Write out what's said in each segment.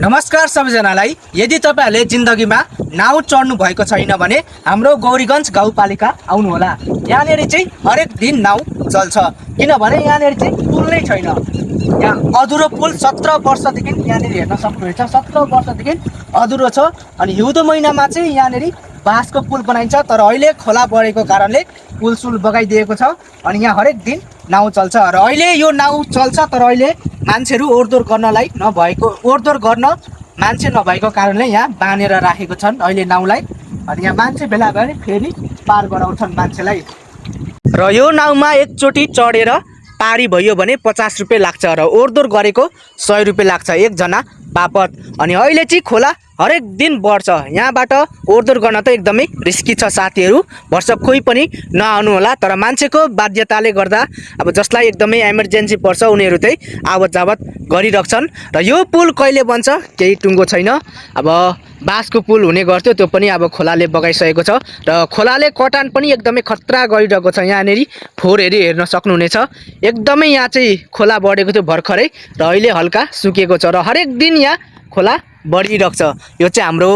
नमस्कार सबैजनालाई। यदि तपाईहरुले जिन्दगीमा नाउ चढ्नु भएको छैन भने हाम्रो गौरीगञ्ज गाउँपालिका आउनुहोला। यहाँनेरि चाहिँ हरेक दिन नाउ चल्छ, किनभने यहाँनेरि चाहिँ पुल नै छैन। यहाँ अधुरो पुल 17 वर्षदेखि यहाँनेरि हेर्न सक्नुहुन्छ। 17 वर्षदेखि अधुरो छ। अनि हिउँदो महिनामा चाहिँ यहाँनेरि बाँसको पुल बनाइन्छ, तर अहिले खोला बढेको कारणले पुल सुल बगाइदिएको छ। अनि यहाँ हरेक दिन नाउ चल्छ र अहिले यो नाउ चल्छ, तर अहिले मान्छेहरू ओहोरदोहोर गर्नलाई नभएको, ओहोरदोहोर गर्न मान्छे नभएको कारणले यहाँ बाँधेर राखेको छन् अहिले नाउलाई। अनि यहाँ मान्छे भेला भए फेरि पार गराउँछन् मान्छेलाई। र यो नाउमा एकचोटि चढेर पारी भयो भने 50 रुपियाँ लाग्छ र ओहोरदोहोर गरेको 100 रुपियाँ लाग्छ एकजना बापत। अनि अहिले चाहिँ खोला हरेक दिन बढ्छ। यहाँबाट ओहोरदोहोर गर्न त एकदमै रिस्की छ साथीहरू। वर्ष कोही पनि नआउनु होला, तर मान्छेको बाध्यताले गर्दा अब जसलाई एकदमै इमर्जेन्सी पर्छ उनीहरू चाहिँ आवत जावत गरिरहन्छन्। र यो पुल कहिले बन्छ केही टुङ्गो छैन। अब बाँसको पुल हुने गर्थ्यो, त्यो पनि अब खोलाले बगाइसकेको छ। र खोलाले कटान पनि एकदमै खतरा गरिरहेको छ। यहाँनेरि फोहोरहरू हेर्न सक्नुहुनेछ। एकदमै यहाँ चाहिँ खोला बढेको थियो भर्खरै, र अहिले हल्का सुकेको छ। र हरेक दिन यहाँ खोला बढिरहेको छ। यो चाहिँ हाम्रो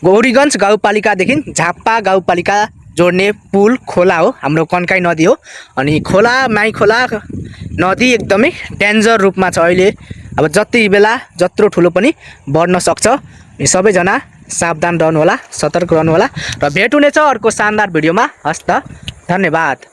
गौरीगञ्ज गाउँपालिकादेखि झापा गाउँपालिका जोड्ने पुल खोला हो, हाम्रो कन्काई नदी हो। अनि खोला माई खोला नदी एकदमै डेन्जर रूपमा छ अहिले। अब जति बेला जत्रो ठुलो पनि बढ्न सक्छ। सबैजना सावधान रहनुहोला, सतर्क रहनुहोला। र भेट हुनेछ अर्को शानदार भिडियोमा। हस् त, धन्यवाद।